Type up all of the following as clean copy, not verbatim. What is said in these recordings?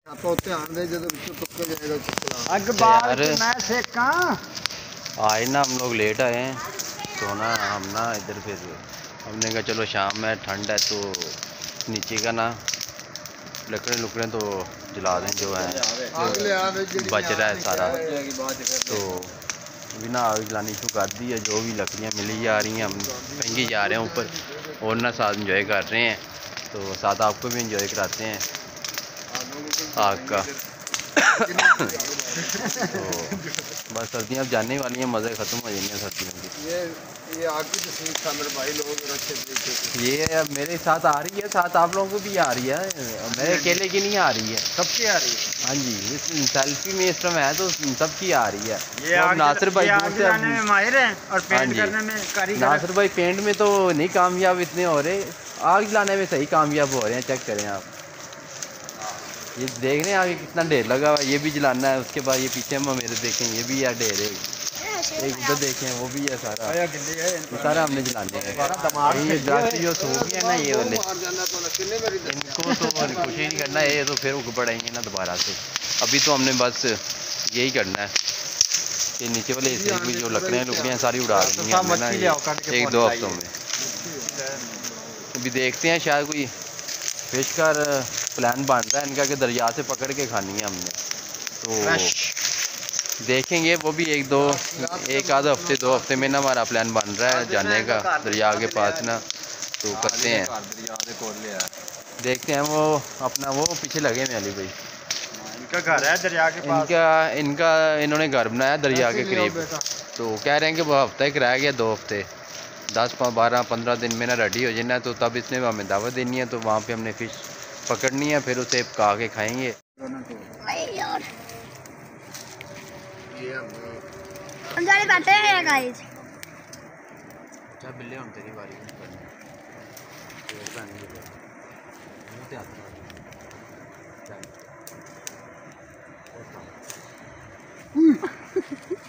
आज ना हम लोग लेट आए हैं तो ना हम ना इधर फिर हमने कहा चलो शाम है, ठंड है तो नीचे का ना लकड़े तो जला दें जो है बच रहा है सारा। तो अभी ना आग जलानी शुरू कर दी है, जो भी लकड़ियाँ मिली जा रही हैं हम फेंकी जा रहे हैं ऊपर और ना साथ इंजॉय कर रहे हैं। तो साथ आपको भी इंजॉय कराते हैं आग का। तो बस सर्दियाँ अब जाने वाली हैं, मज़े ख़त्म हो जाएंगे सर्दियों की। ये आग की तस्वीर सामर भाई लोग अच्छे तरीके से ये अब मेरे साथ आ रही है, साथ आप लोगों को भी आ रही है, मेरे अकेले की नहीं आ रही है, सबकी आ रही है। हाँ जी, इस सेल्फी में इस समय है तो सबकी आ रही है। ये तो नासिर भाई में माहिर हैं और पेंट करने में कारीगर। नासिर भाई पेंट में तो नहीं कामयाब इतने हो रहे, आग जलाने में सही कामयाब हो रहे हैं। चेक करें आप, ये देख रहे हैं आप, ये कितना ढेर लगा हुआ है, ये भी जलाना है। उसके बाद ये पीछे हम मेरे देखें, ये भी यार ढेर है, एक उधर देखें वो भी है, सारा हमने जलाने हैं। ये जाती जो सो गया ना ये वाले, इनको तो कुछ ही नहीं करना है, ये तो फिर उग पड़ेंगे ना दोबारा से। अभी तो हमने बस यही करना है कि नीचे वाले हिस्से की जो लकड़ियाँ सारी उड़ा देंगे हमने ना एक दो हफ्तों में। अभी देखते हैं, शायद कोई फिश का प्लान बन रहा है इनका कि दरिया से पकड़ के खानी है हमने, तो देखेंगे वो भी एक आध हफ्ते 2 हफ्ते में ना हमारा प्लान बन रहा है जाने का दरिया के पास ना। तो करते हैं, देखते हैं। वो अपना वो पीछे लगे हैं अली भाई, इनका घर है दरिया के पास, इनका इन्होंने घर बनाया दरिया के करीब। तो कह रहे हैं कि वो हफ्ता एक रह गया, 2 हफ्ते 10 12 15 दिन में ना रेडी हो जाना, तो तब इसने हमें दावत देनी है। तो वहाँ पे हमने फ़िश पकड़नी है, फिर उसे पका के खाएंगे। बैठे हैं गाइस। बिल्ले हम तेरी बारी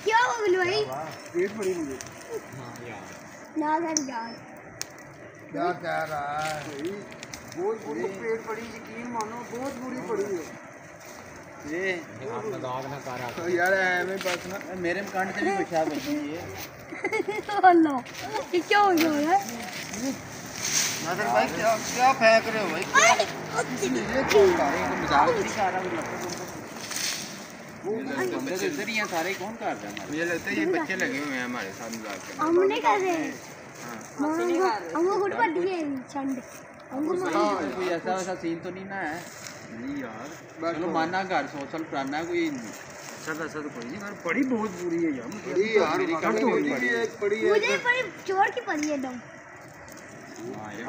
क्या हो गया भाई? पेट बड़ी मुझे ना कर यार, क्या कह रहा है? बहुत बुरी पेट पड़ी, यकीन मानो बहुत बुरी पड़ी है ये। मजाक ना कर रहा तो यार एਵੇਂ बस ना मेरे मकान से भी पेशाब बची है। अल्लाह ये क्या हो गया है? नासिर भाई क्या फेंक रहे हो भाई? ये कौन कर रहे हैं? मजाक नहीं कर रहा, बंदे तो इधर ही हैं सारे, कौन कर रहा है? मुझे लगता है ये बच्चे लगे हुए हैं हमारे साथ मजाक करने। हम नहीं कर रहे हैं, हमको गुड पड़ गई ठंड, हमको कोई ऐसा वैसा सीन तो नहीं ना है? नहीं यार, चलो माना घर 100 साल पुराना है, कोई सब ऐसा तो कोई नहीं, पर पड़ी बहुत बुरी है यार। पड़ी यार, मुझे पड़ी चोर की पड़ी है दम।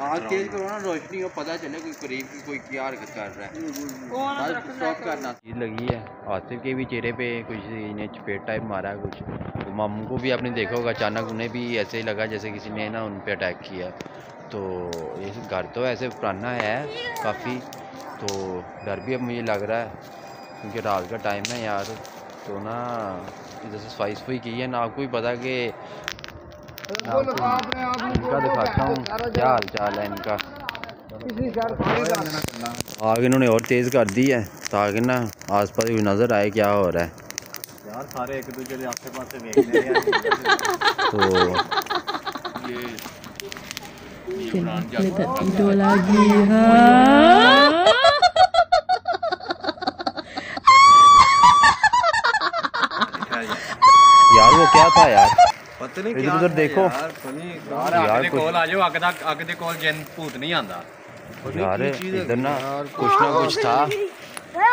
आग तेज करो ना, रोशनी को पता चले कोई करीब की कोई क्या हरकत कर रहा है। स्टॉप करना चीज़ लगी है। आसिफ के भी चेहरे पे कुछ इन्हें चपेट टाइप मारा है कुछ, तो मामू को भी आपने देखा होगा, अचानक उन्हें भी ऐसे ही लगा जैसे किसी ने ना उन पे अटैक किया। तो ये घर तो ऐसे पुराना है काफ़ी, तो डर भी अब मुझे लग रहा है क्योंकि रात का टाइम है यार। तो ना इधर से सफाई सफाई की है ना, आपको भी पता कि इनका दिखाता हूँ क्या हाल चाल है इनका। आग इन्होंने और तेज़ कर दी है ताकि ना आसपास भी नज़र आए क्या हो रहा है यार। सारे एक दूसरे के आस पास से देख रहे हैं। तो यार वो क्या था यार, पता नहीं इधर उधर देखो यार, कोल आ जाओ, अग दे कोल जन भूत नहीं आंदा यार। इधर ना कुछ था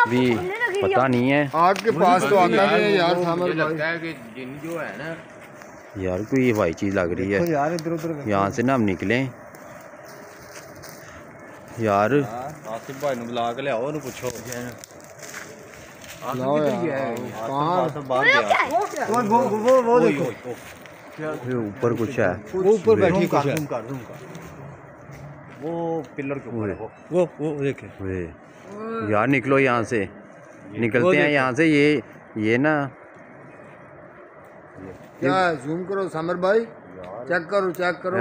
भी पता नहीं है। आग के पास तो आना है यार। मुझे लगता है कि जिन जो है ना यार कोई हवाई चीज़ लग रही है यार, इधर उधर यहाँ से ना हम निकले यार। आसिफ भाई ने बुला के ले आओ, पूछो वो देखो ऊपर कुछ है, वो ऊपर बैठी कुछ है, वो पिलर के ऊपर है, वो देखे यार। निकलो यहाँ से, निकलते हैं यहाँ से। ये ना क्या जूम करो सामर भाई, चेक करो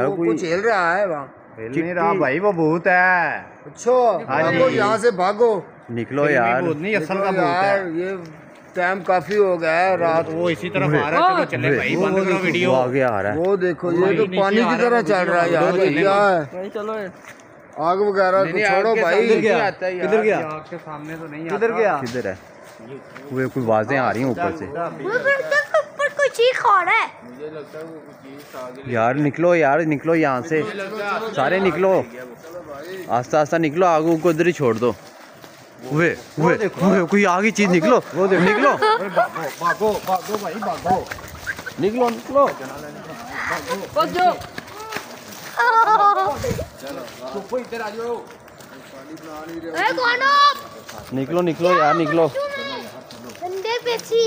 वो कुछ हिल रहा है वहाँ। नहीं रहा भाई, वो भूत है। अच्छा, यहाँ से भागो। निकलो यार। नहीं असल का यार, ये टाइम काफी हो गया है रात। वो इसी तरफ आ रहा है, चलो चले भाई, बंद करो वीडियो। वो आगे आ रहा है। वो देखो ये तो पानी की तरह चल रहा है यार, ये क्या है? चलो आग वगैरह तो छोड़ो भाई। किधर गया? आपके सामने तो नहीं, किधर गया? किधर है? वो कोई आवाजें आ रही हैं ऊपर से ऊपर कोई चीख आ रहा है। यार। निकलो यार, निकलो यहाँ से, सारे निकलो, आस्ता आस्ता निकलो, आगू को उधर ही छोड़ दो। वे कोई आगे चीज, निकलो, वो देखो, निकलो, भागो भागो भाई भागो। निकलो निकलो। ए कौन हो? निकलो निकलो यार, निकलो गंदे पेची।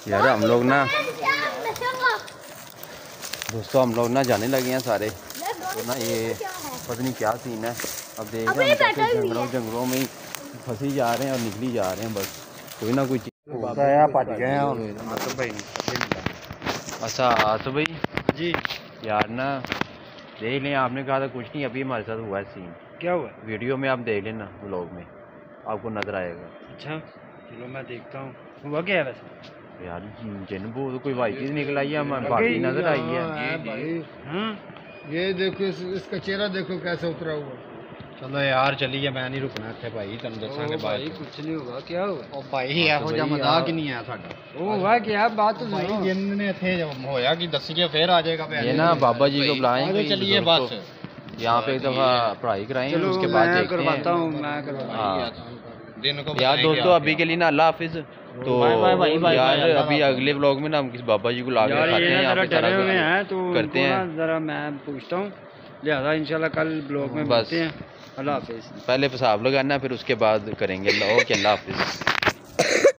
यार। हम लोग ना दोस्तों, हम लोग ना जाने लगे हैं सारे, तो ना ये पता नहीं क्या सीन है। अब देख रहे हैं कैसे जंगलों में ही फंसी जा रहे हैं और निकली जा रहे हैं, बस कोई ना कोई चीज। अच्छा आसफ भाई जी यार ना, देख लें, आपने कहा था कुछ नहीं, अभी हमारे साथ हुआ है सीन। क्या हुआ? वीडियो में आप देख लेना, व्लॉग में आपको नजर आएगा। अच्छा चलो मैं देखता हूँ, हुआ क्या है वैसे? यार जिनबू तो कोई वाई चीज निकल आई है, हमारे बाकी नजर आई है। हाँ ये देखो इसका चेहरा देखो कैसे उतरा हुआ। चलो यार चलिए, मैं नहीं रुकना थे भाई, तुम दसांगे भाई। कुछ नहीं होगा, क्या हुआ? ओ भाई ਇਹੋ ਜਿਹਾ ਮਜ਼ਾਕ ਹੀ ਨਹੀਂ ਆਇਆ ਸਾਡਾ। ਉਹ हुआ क्या बात तो भाई जिनने थे जब होया कि दसिए फिर आ जाएगा। ये ना बाबा जी को बुलाएंगे, चलिए बस यहाँ पे एक दफा पढ़ाई कराएंगे, उसके बाद देखते करवाता हैं। हूँ मैं करवाता दिन को यार दोस्तों, अभी के लिए ना अल्लाह हाफिज। तो यार अभी अगले ब्लॉग में ना हम किसी बाबा जी को ला के खाते हैं, यहाँ पे सारा कुछ करते हैं। जरा मैं पूछता हूँ, लिहाजा इंशाल्लाह कल ब्लॉग में बस मिलते हैं। अल्लाह हाफिज। पहले पेशाब लगाना, फिर उसके बाद करेंगे। ओके, अल्लाह हाफिज।